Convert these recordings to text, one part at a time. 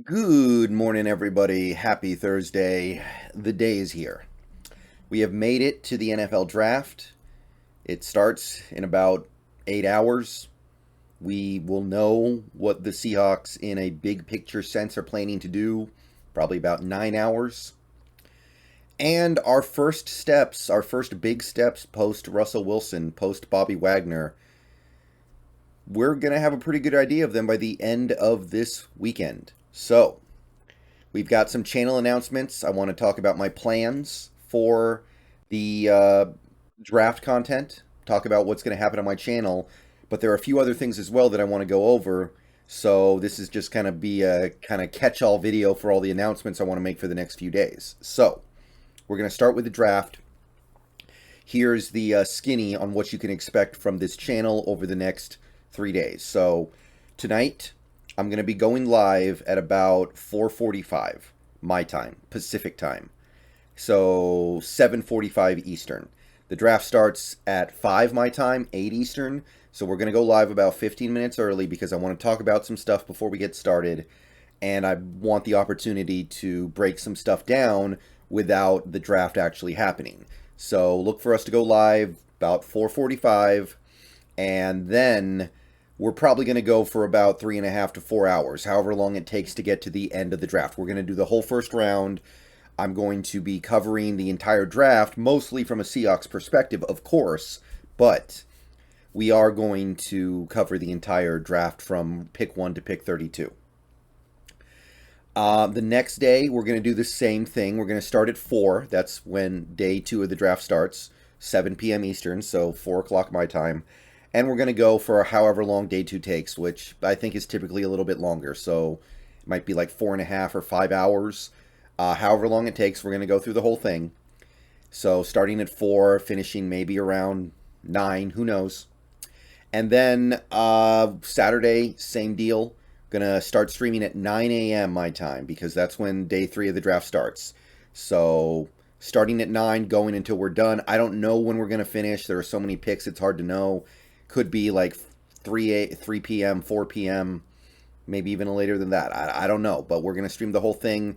Good morning, everybody. Happy Thursday. The day is here. We have made it to the NFL draft. It starts in about 8 hours. We will know what the Seahawks, in a big picture sense, are planning to do probably about 9 hours. And our first steps, our first big steps post Russell Wilson, post Bobby Wagner, we're going to have a pretty good idea of them by the end of this weekend. So, we've got some channel announcements. I want to talk about my plans for the draft content, talk about what's going to happen on my channel, but there are a few other things as well that I want to go over. So this is just kind of be a kind of catch-all video for all the announcements I want to make for the next few days. So we're going to start with the draft. Here's the skinny on what you can expect from this channel over the next 3 days. So tonight, I'm going to be going live at about 4:45 my time, Pacific time. So 7:45 Eastern. The draft starts at 5 my time, 8 Eastern. So we're going to go live about 15 minutes early because I want to talk about some stuff before we get started. And I want the opportunity to break some stuff down without the draft actually happening. So look for us to go live about 4:45, and then we're probably going to go for about 3.5 to 4 hours, however long it takes to get to the end of the draft. We're going to do the whole first round. I'm going to be covering the entire draft, mostly from a Seahawks perspective, of course, but we are going to cover the entire draft from pick 1 to pick 32. The next day, we're going to do the same thing. We're going to start at 4. That's when day 2 of the draft starts, 7 p.m. Eastern, so 4 o'clock my time. And we're going to go for however long day 2 takes, which I think is typically a little bit longer. So it might be like 4.5 or 5 hours. However long it takes, we're going to go through the whole thing. So starting at 4, finishing maybe around 9, who knows. And then Saturday, same deal. Gonna start streaming at 9 a.m. my time because that's when day 3 of the draft starts. So starting at 9, going until we're done. I don't know when we're gonna finish. There are so many picks, it's hard to know. Could be like 3 p.m., 4 p.m., maybe even later than that. I don't know, but we're gonna stream the whole thing.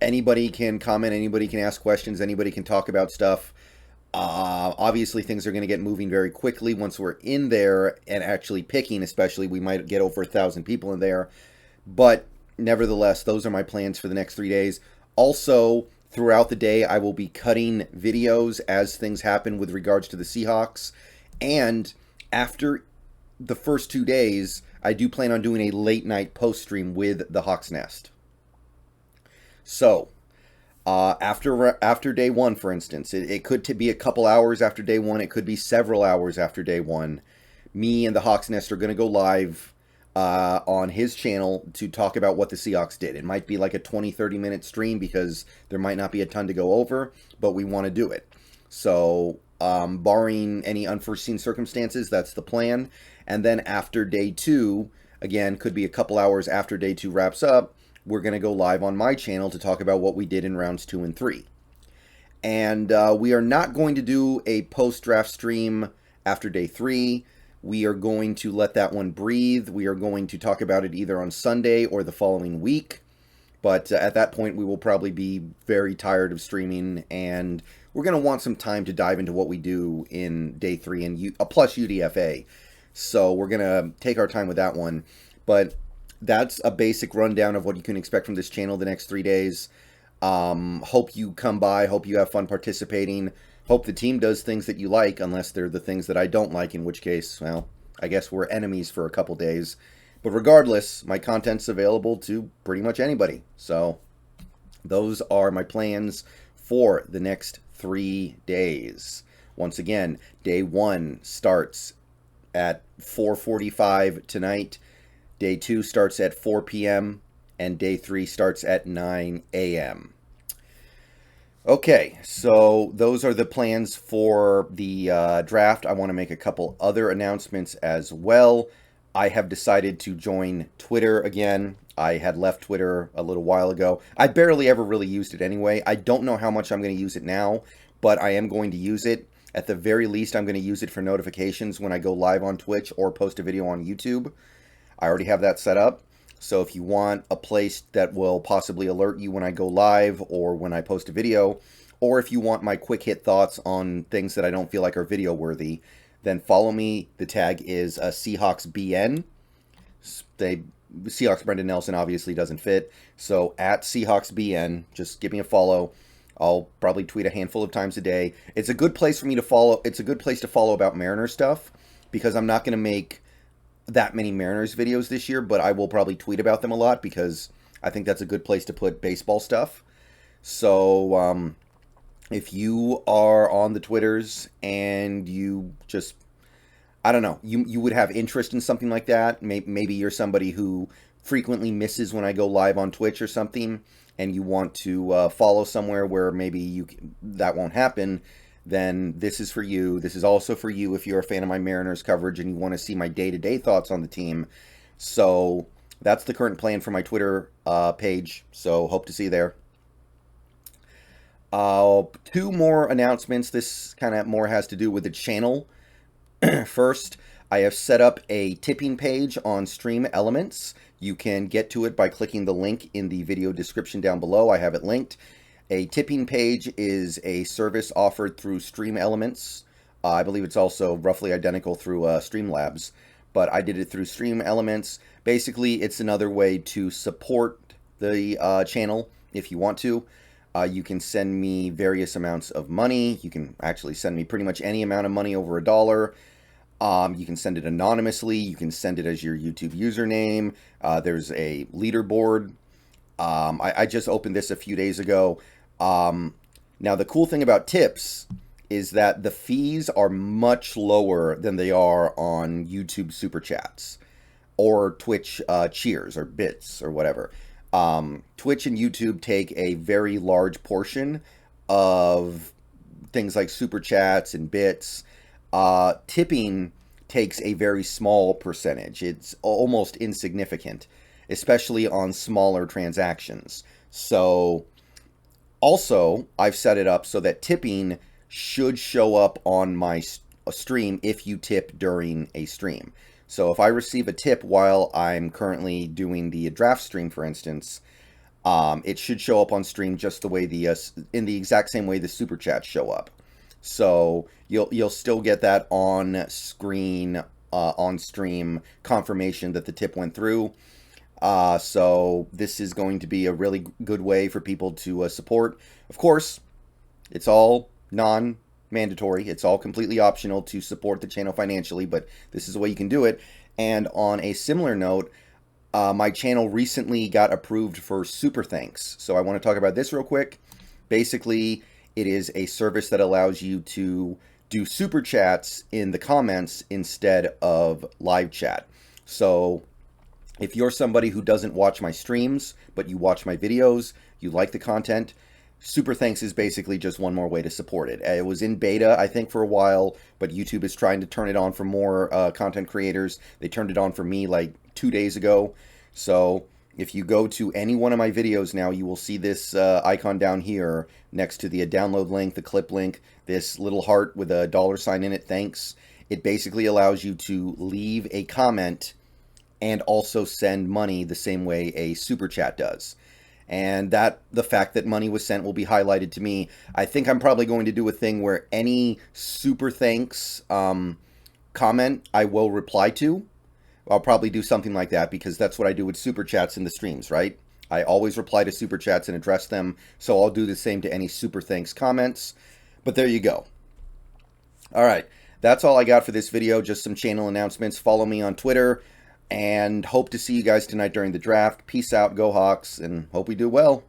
Anybody can comment, anybody can ask questions, anybody can talk about stuff. Obviously, things are going to get moving very quickly once we're in there and actually picking, especially. We might get over 1,000 people in there. But nevertheless, those are my plans for the next 3 days. Also, throughout the day, I will be cutting videos as things happen with regards to the Seahawks. And after the first 2 days, I do plan on doing a late night post stream with the Hawks Nest. So, after day 1, for instance, it could be a couple hours after day 1. It could be several hours after day 1. Me and the Hawks Nest are going to go live on his channel to talk about what the Seahawks did. It might be like a 20-30 minute stream because there might not be a ton to go over, but we want to do it. So, barring any unforeseen circumstances, that's the plan. And then after day 2, again, could be a couple hours after day 2 wraps up, we're going to go live on my channel to talk about what we did in rounds 2 and 3. And we are not going to do a post-draft stream after day 3. We are going to let that one breathe. We are going to talk about it either on Sunday or the following week. But at that point, we will probably be very tired of streaming, and we're going to want some time to dive into what we do in day 3 and plus UDFA. So we're going to take our time with that one. But that's a basic rundown of what you can expect from this channel the next 3 days. Hope you come by. Hope you have fun participating. Hope the team does things that you like, unless they're the things that I don't like, in which case, well, I guess we're enemies for a couple days. But regardless, my content's available to pretty much anybody. So those are my plans for the next 3 days. Once again, day 1 starts at 4:45 tonight. Day 2 starts at 4 p.m. and day 3 starts at 9 a.m. Okay, so those are the plans for the draft. I want to make a couple other announcements as well. I have decided to join Twitter again. I had left Twitter a little while ago. I barely ever really used it anyway. I don't know how much I'm going to use it now, but I am going to use it. At the very least, I'm going to use it for notifications when I go live on Twitch or post a video on YouTube. I already have that set up. So if you want a place that will possibly alert you when I go live or when I post a video, or if you want my quick hit thoughts on things that I don't feel like are video worthy, then follow me. The tag is SeahawksBN. Seahawks Brendan Nelson obviously doesn't fit. So at SeahawksBN, just give me a follow. I'll probably tweet a handful of times a day. It's a good place for me to follow. It's a good place to follow about Mariners stuff because I'm not going to make that many Mariners videos this year, but I will probably tweet about them a lot because I think that's a good place to put baseball stuff. So if you are on the Twitters and you just, I don't know, you would have interest in something like that. Maybe you're somebody who frequently misses when I go live on Twitch or something, and you want to follow somewhere where maybe that won't happen, then this is for you. This is also for you if you're a fan of my Mariners coverage and you want to see my day-to-day thoughts on the team. So that's the current plan for my Twitter page, so hope to see you there. Two more announcements. This kind of more has to do with the channel. First, I have set up a tipping page on Stream Elements. You can get to it by clicking the link in the video description down below. I have it linked. A tipping page is a service offered through Stream Elements. I believe it's also roughly identical through Streamlabs, but I did it through Stream Elements. Basically, it's another way to support the channel if you want to. You can send me various amounts of money. You can actually send me pretty much any amount of money over $1. You can send it anonymously. You can send it as your YouTube username. There's a leaderboard. I just opened this a few days ago. Now, the cool thing about tips is that the fees are much lower than they are on YouTube Super Chats or Twitch cheers or bits or whatever. Twitch and YouTube take a very large portion of things like Super Chats and bits. Tipping takes a very small percentage. It's almost insignificant, especially on smaller transactions. So also, I've set it up so that tipping should show up on my stream if you tip during a stream. So if I receive a tip while I'm currently doing the draft stream, for instance, it should show up on stream just the way in the exact same way the super chats show up. So you'll still get that on screen, on stream confirmation that the tip went through. So this is going to be a really good way for people to support. Of course, it's all non-mandatory. It's all completely optional to support the channel financially, but this is the way you can do it. And on a similar note, my channel recently got approved for Super Thanks. So I want to talk about this real quick. Basically, it is a service that allows you to do super chats in the comments instead of live chat. So if you're somebody who doesn't watch my streams, but you watch my videos, you like the content, Super Thanks is basically just one more way to support it. It was in beta, I think, for a while, but YouTube is trying to turn it on for more content creators. They turned it on for me like 2 days ago. So if you go to any one of my videos now, you will see this icon down here next to the download link, the clip link, this little heart with a $sign in it, thanks. It basically allows you to leave a comment and also send money the same way a super chat does. And that the fact that money was sent will be highlighted to me. I think I'm probably going to do a thing where any super thanks comment I will reply to. I'll probably do something like that because that's what I do with super chats in the streams, right? I always reply to super chats and address them, so I'll do the same to any super thanks comments. But there you go. All right, that's all I got for this video, just some channel announcements. Follow me on Twitter, and hope to see you guys tonight during the draft. Peace out, go Hawks, and hope we do well.